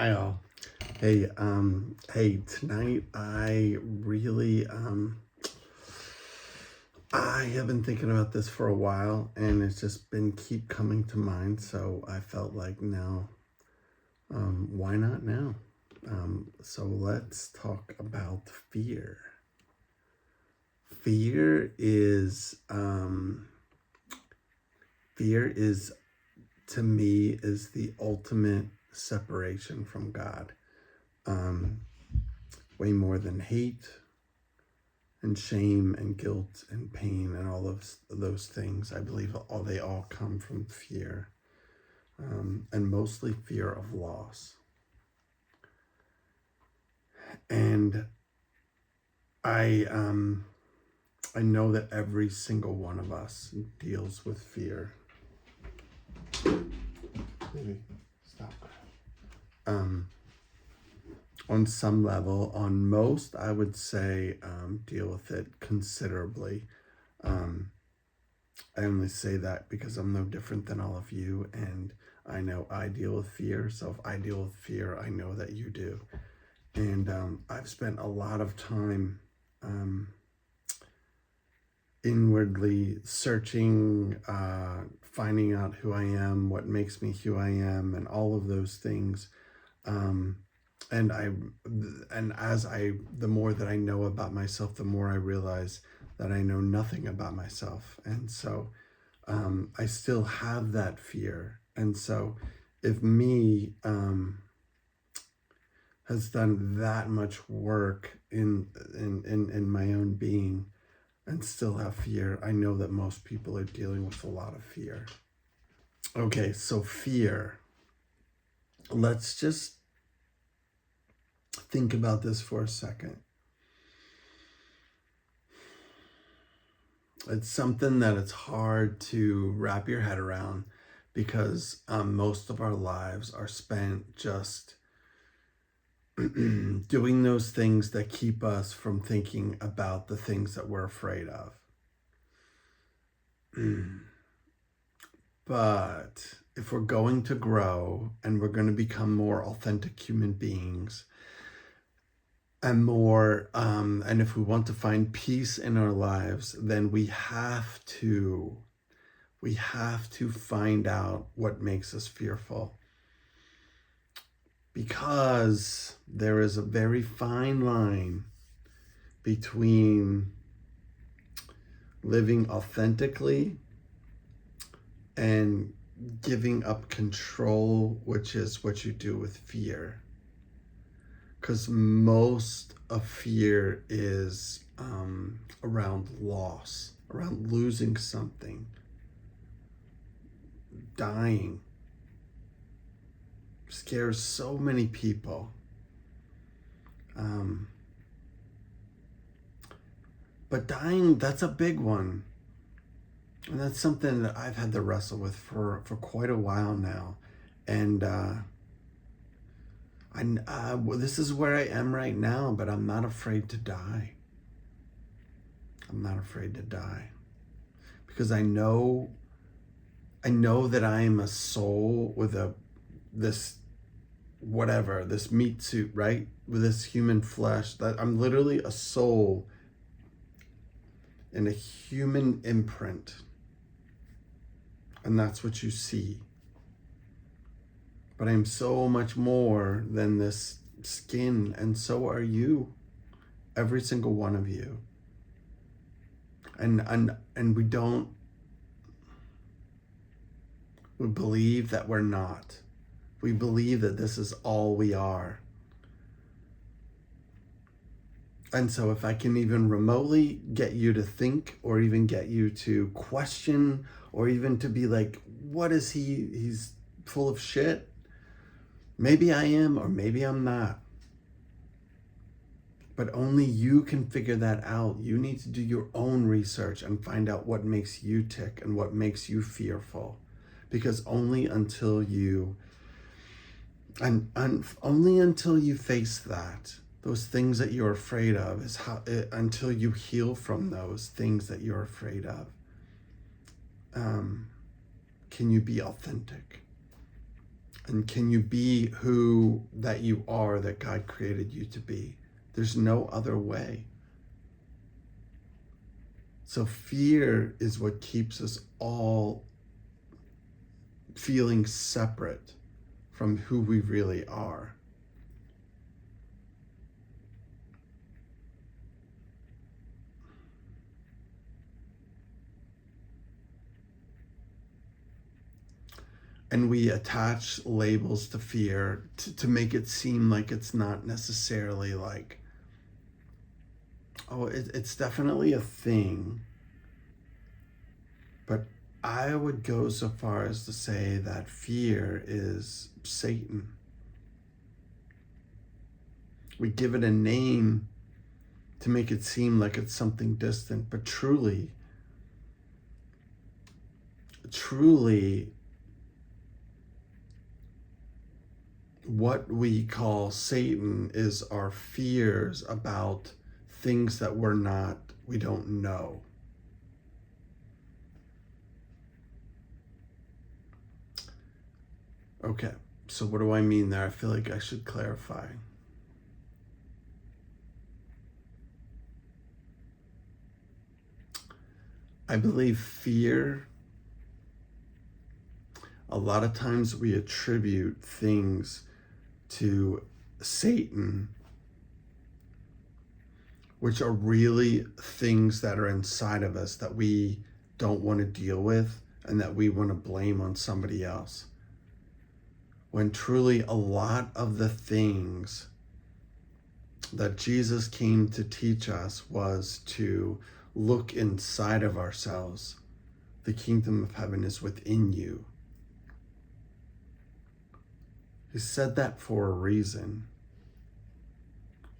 Hi all. Hey, tonight I really, I have been thinking about this for a while and it's just been keep coming to mind. So I felt like now, why not now? So let's talk about fear. Fear is, fear is to me is the ultimate separation from God. Way more than hate and shame and guilt and pain and all of those things. I believe they all come from fear, and mostly fear of loss. And I know that every single one of us deals with fear. Maybe stop. On some level, on most, I would say deal with it considerably. I only say that because I'm no different than all of you, and I know I deal with fear. So if I deal with fear, I know that you do. And I've spent a lot of time inwardly searching, finding out who I am, what makes me who I am, and all of those things. And the more that I know about myself, the more I realize that I know nothing about myself. And so I still have that fear. And so if me has done that much work in my own being and still have fear, I know that most people are dealing with a lot of fear. Okay, so fear. Let's just think about this for a second. It's something that it's hard to wrap your head around because most of our lives are spent just doing those things that keep us from thinking about the things that we're afraid of. But if we're going to grow and we're going to become more authentic human beings and and if we want to find peace in our lives, then we have to find out what makes us fearful, because there is a very fine line between living authentically and giving up control, which is what you do with fear. Because most of fear is around loss, around losing something, dying. Scares so many people. But dying, that's a big one. And that's something that I've had to wrestle with for quite a while now. And this is where I am right now, but I'm not afraid to die. I'm not afraid to die. Because I know that I am a soul with this meat suit, right? With this human flesh, that I'm literally a soul in a human imprint. And that's what you see. But I'm so much more than this skin, and so are you. Every single one of you. And we believe that we're not. We believe that this is all we are. And so if I can even remotely get you to think, or even get you to question, or even to be like, what is he's full of shit. Maybe I am, or maybe I'm not. But only you can figure that out. You need to do your own research and find out what makes you tick and what makes you fearful. Because only until you face that, those things that you're afraid of, until you heal from those things that you're afraid of, can you be authentic. And can you be who that you are, that God created you to be? There's no other way. So fear is what keeps us all feeling separate from who we really are. And we attach labels to fear to make it seem like it's not necessarily like, oh, it's definitely a thing. But I would go so far as to say that fear is Satan. We give it a name to make it seem like it's something distant, but truly, what we call Satan is our fears about things that we don't know. Okay, so what do I mean there? I feel like I should clarify. I believe fear, a lot of times we attribute things to Satan, which are really things that are inside of us that we don't want to deal with and that we want to blame on somebody else. When truly a lot of the things that Jesus came to teach us was to look inside of ourselves. The kingdom of heaven is within you. He said that for a reason.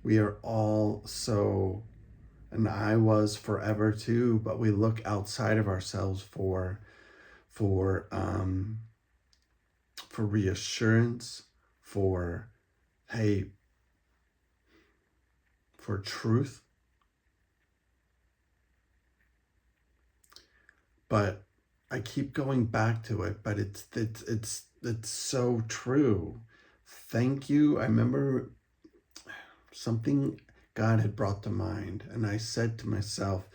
We are all so, and I was forever too, but we look outside of ourselves for reassurance, for truth. But I keep going back to it, but it's so true. Thank you. I remember something God had brought to mind, and I said to myself,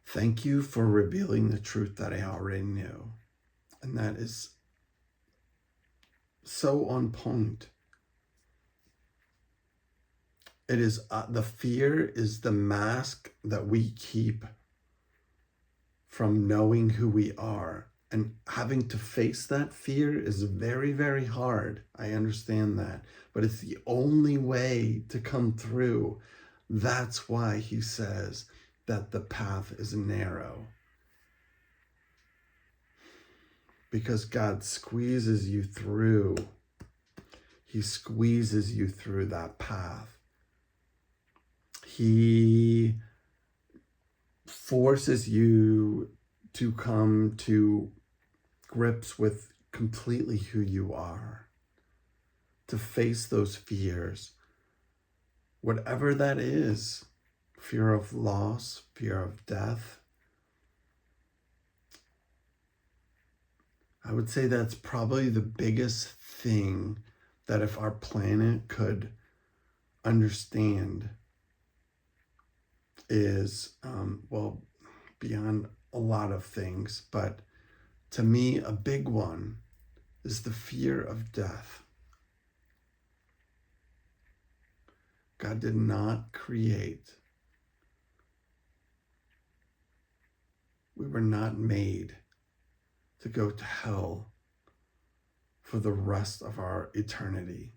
thank you for revealing the truth that I already knew. And that is so on point. It is the fear is the mask that we keep from knowing who we are. And having to face that fear is very, very hard. I understand that. But it's the only way to come through. That's why he says that the path is narrow. Because God squeezes you through. He squeezes you through that path. He forces you to come to grips with completely who you are, to face those fears, whatever that is, fear of loss, fear of death. I would say that's probably the biggest thing that if our planet could understand is, beyond a lot of things, but to me, a big one is the fear of death. God did not create. We were not made to go to hell for the rest of our eternity.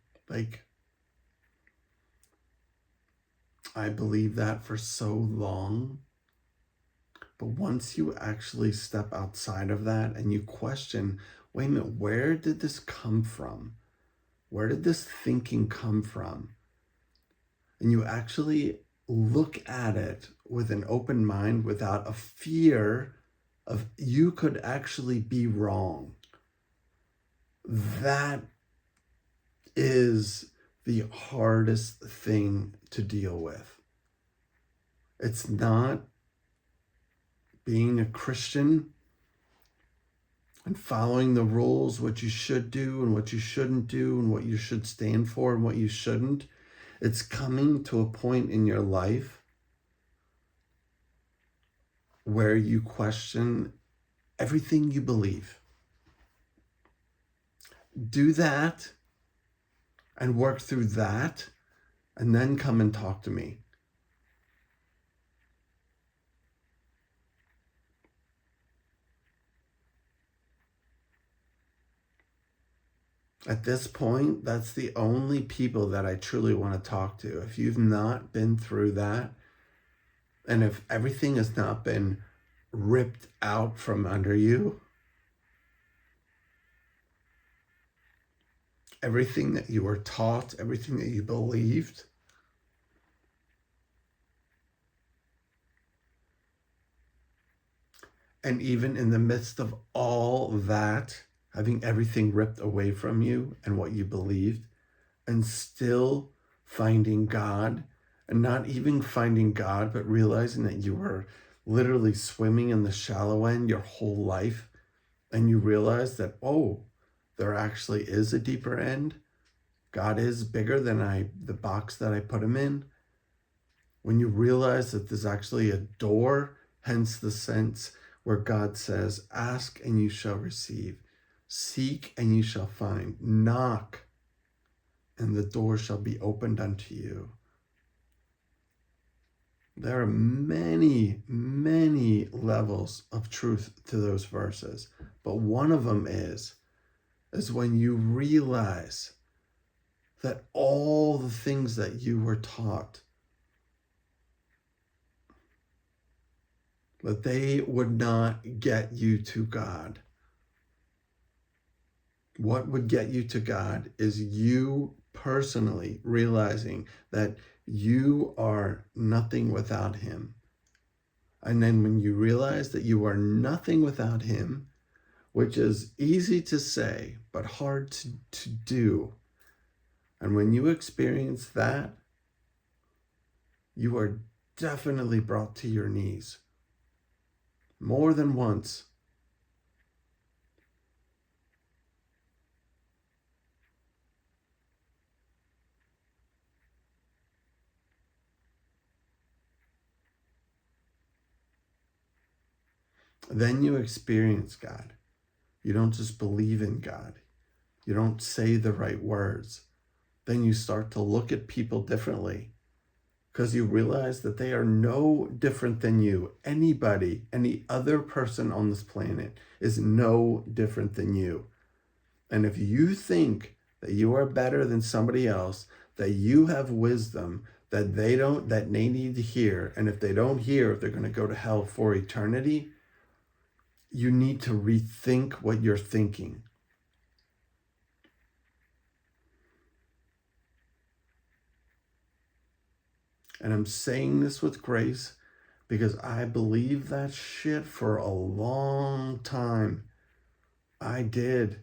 I believe that for so long. But once you actually step outside of that and you question, wait a minute, where did this come from? Where did this thinking come from? And you actually look at it with an open mind without a fear of you could actually be wrong. That is the hardest thing to deal with. It's not being a Christian. and following the rules, what you should do and what you shouldn't do and what you should stand for and what you shouldn't. It's coming to a point in your life where you question everything you believe. Do that and work through that, and then come and talk to me. At this point, that's the only people that I truly want to talk to. If you've not been through that, and if everything has not been ripped out from under you, everything that you were taught, everything that you believed, and even in the midst of all that, having everything ripped away from you and what you believed, and still finding God, and not even finding God, but realizing that you were literally swimming in the shallow end your whole life, and you realize that, oh, there actually is a deeper end. God is bigger than the box that I put him in. When you realize that there's actually a door, hence the sense where God says, ask and you shall receive. Seek and you shall find. Knock and the door shall be opened unto you. There are many, many levels of truth to those verses. But one of them is when you realize that all the things that you were taught, that they would not get you to God. What would get you to God is you personally realizing that you are nothing without him. And then when you realize that you are nothing without him, which is easy to say, but hard to do. And when you experience that, you are definitely brought to your knees. More than once. Then you experience God. You don't just believe in God. You don't say the right words. Then you start to look at people differently because you realize that they are no different than you. Anybody, any other person on this planet is no different than you. And if you think that you are better than somebody else, that you have wisdom that they need to hear, and if they don't hear, they're going to go to hell for eternity, you need to rethink what you're thinking. And I'm saying this with grace because I believed that shit for a long time. I did.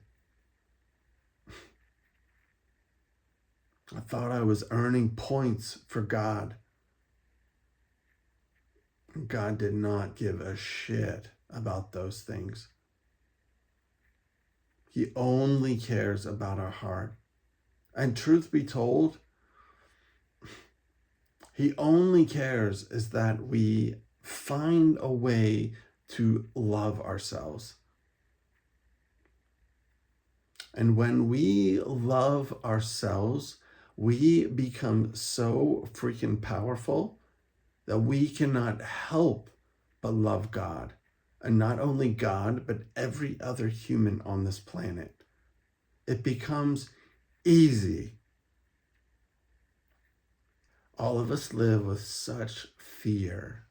I thought I was earning points for God. God did not give a shit about those things. He only cares about our heart. And truth be told, he only cares is that we find a way to love ourselves. And when we love ourselves, we become so freaking powerful that we cannot help but love God. And not only God, but every other human on this planet. It becomes easy. All of us live with such fear.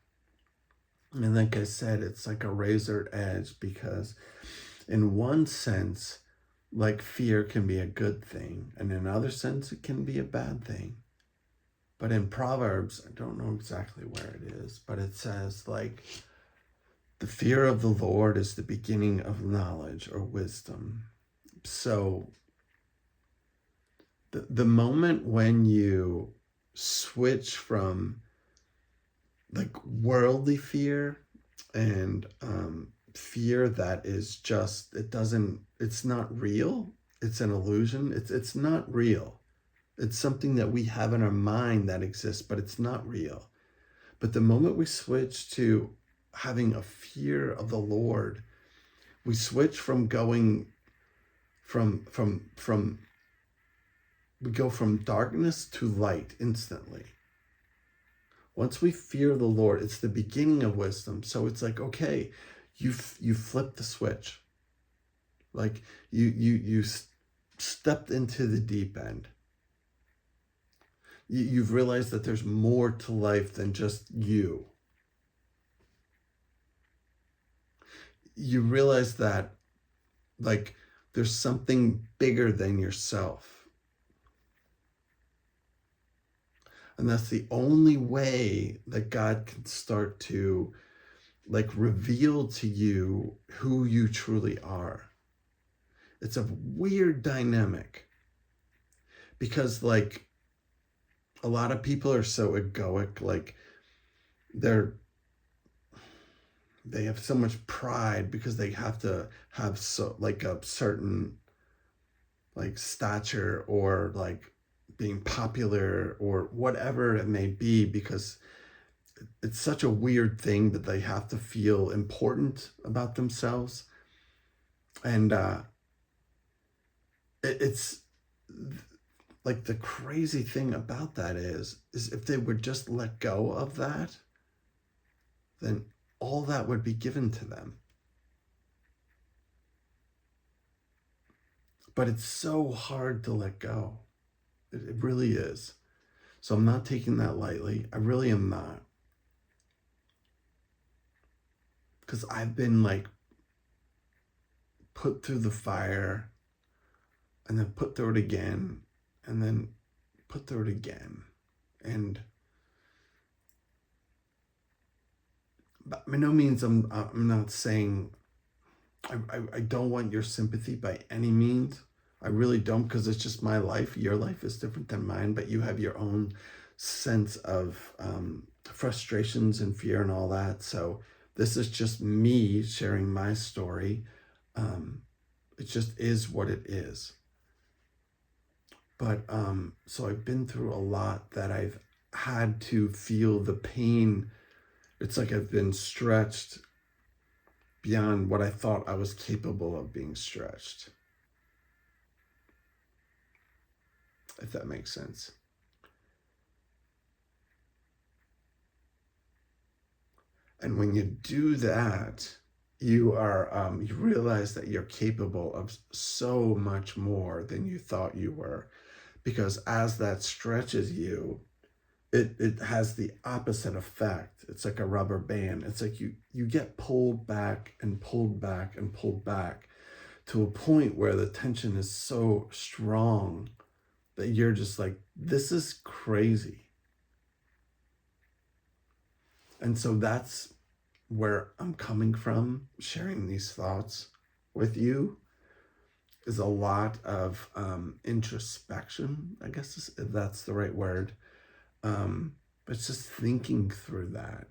And like I said, it's like a razor edge because in one sense, like fear can be a good thing. And in another sense, it can be a bad thing. But in Proverbs, I don't know exactly where it is, but it says like, the fear of the Lord is the beginning of knowledge or wisdom. So the moment when you switch from like worldly fear and fear that is just, it's not real. It's an illusion. It's not real. It's something that we have in our mind that exists, but it's not real. But the moment we switch to having a fear of the Lord, we switch from going we go from darkness to light instantly. Once we fear the Lord, it's the beginning of wisdom. So it's like, okay, you flip the switch. Like you stepped into the deep end. You've realized that there's more to life than just you. You realize that, like, there's something bigger than yourself. And that's the only way that God can start to, like, reveal to you who you truly are. It's a weird dynamic because, like, a lot of people are so egoic, like they have so much pride because they have to have so, like, a certain, like, stature or like being popular or whatever it may be, because it's such a weird thing that they have to feel important about themselves. And it's like, the crazy thing about that is if they would just let go of that, then all that would be given to them. But it's so hard to let go. It really is. So I'm not taking that lightly. I really am not. Because I've been, like, put through the fire and then put through it again and then put through it again. And by no means I'm not saying I don't want your sympathy by any means. I really don't, because it's just my life. Your life is different than mine, but you have your own sense of frustrations and fear and all that. So this is just me sharing my story. It just is what it is. But so I've been through a lot that I've had to feel the pain. It's like I've been stretched beyond what I thought I was capable of being stretched. If that makes sense. And when you do that, you realize that you're capable of so much more than you thought you were. Because as that stretches you, it has the opposite effect. It's like a rubber band. It's like you get pulled back and pulled back and pulled back to a point where the tension is so strong that you're just like, this is crazy. And so that's where I'm coming from, sharing these thoughts with you, is a lot of introspection, I guess, if that's the right word. But it's just thinking through that,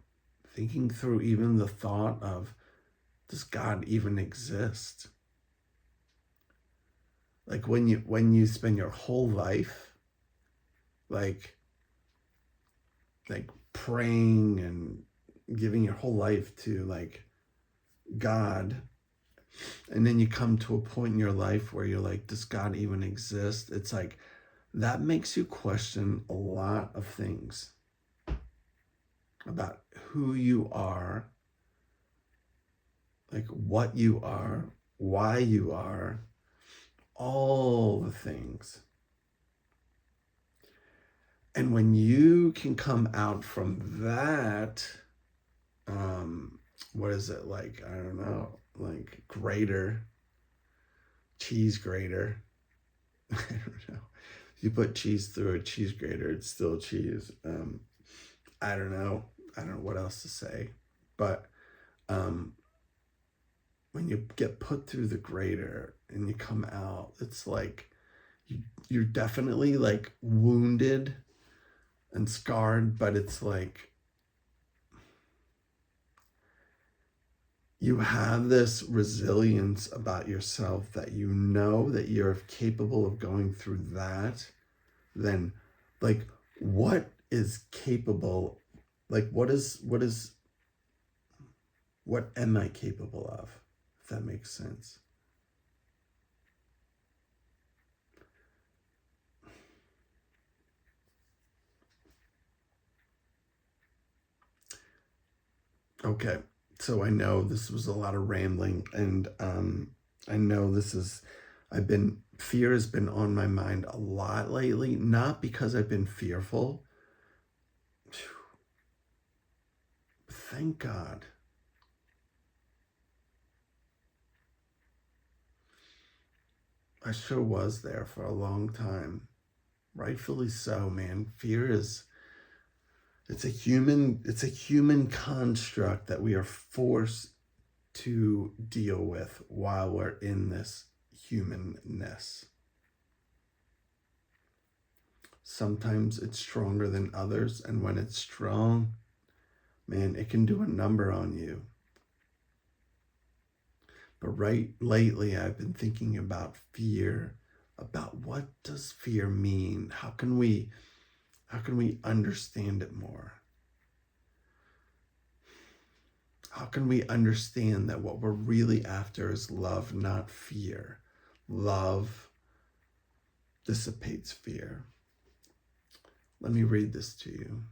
thinking through even the thought of, does God even exist? Like, when you spend your whole life like praying and giving your whole life to, like, God, and then you come to a point in your life where you're like, does God even exist? It's like, that makes you question a lot of things about who you are, like what you are, why you are, all the things. And when you can come out from that, what is it, like, I don't know, like grater, cheese grater. I don't know. If you put cheese through a cheese grater, it's still cheese. I don't know what else to say. But when you get put through the grater and you come out, it's like you're definitely, like, wounded and scarred, but it's like you have this resilience about yourself that you know that you're capable of going through that, then like what is capable, like what am I capable of, if that makes sense? Okay, so I know this was a lot of rambling, and I know fear has been on my mind a lot lately, not because I've been fearful. Thank God. I sure was there for a long time. Rightfully so, man. Fear is it's a human construct that we are forced to deal with while we're in this humanness. Sometimes it's stronger than others, and when it's strong, man, it can do a number on you. But lately, I've been thinking about fear, about what does fear mean? How can we understand it more? How can we understand that what we're really after is love, not fear? Love dissipates fear. Let me read this to you.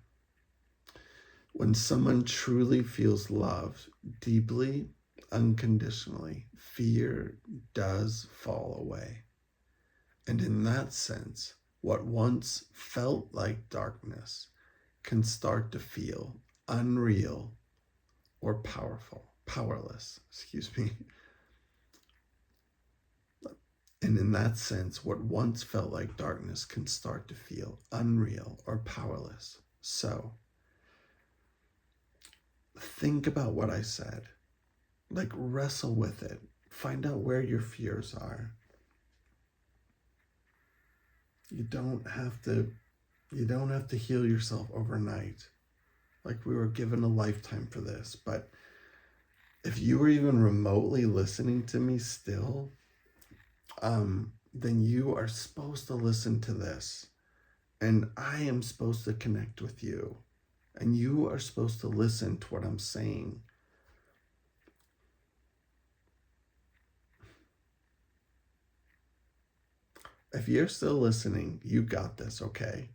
When someone truly feels loved deeply, unconditionally, fear does fall away. And in that sense, what once felt like darkness can start to feel unreal or powerless, excuse me. And in that sense, what once felt like darkness can start to feel unreal or powerless. So, think about what I said. Like, wrestle with it. Find out where your fears are. You don't have to heal yourself overnight. Like, we were given a lifetime for this, but if you were even remotely listening to me still, then you are supposed to listen to this. And I am supposed to connect with you. And you are supposed to listen to what I'm saying. If you're still listening, you got this, okay?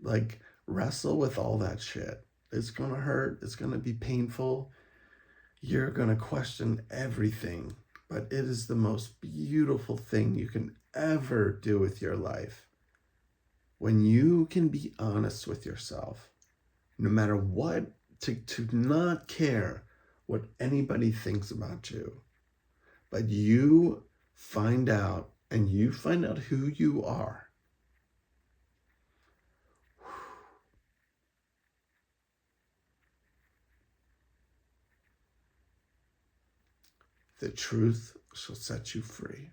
Like, wrestle with all that shit. It's gonna hurt. It's gonna be painful. You're gonna question everything. But it is the most beautiful thing you can ever do with your life. When you can be honest with yourself, no matter what, to not care what anybody thinks about you, but you find out who you are. The truth shall set you free.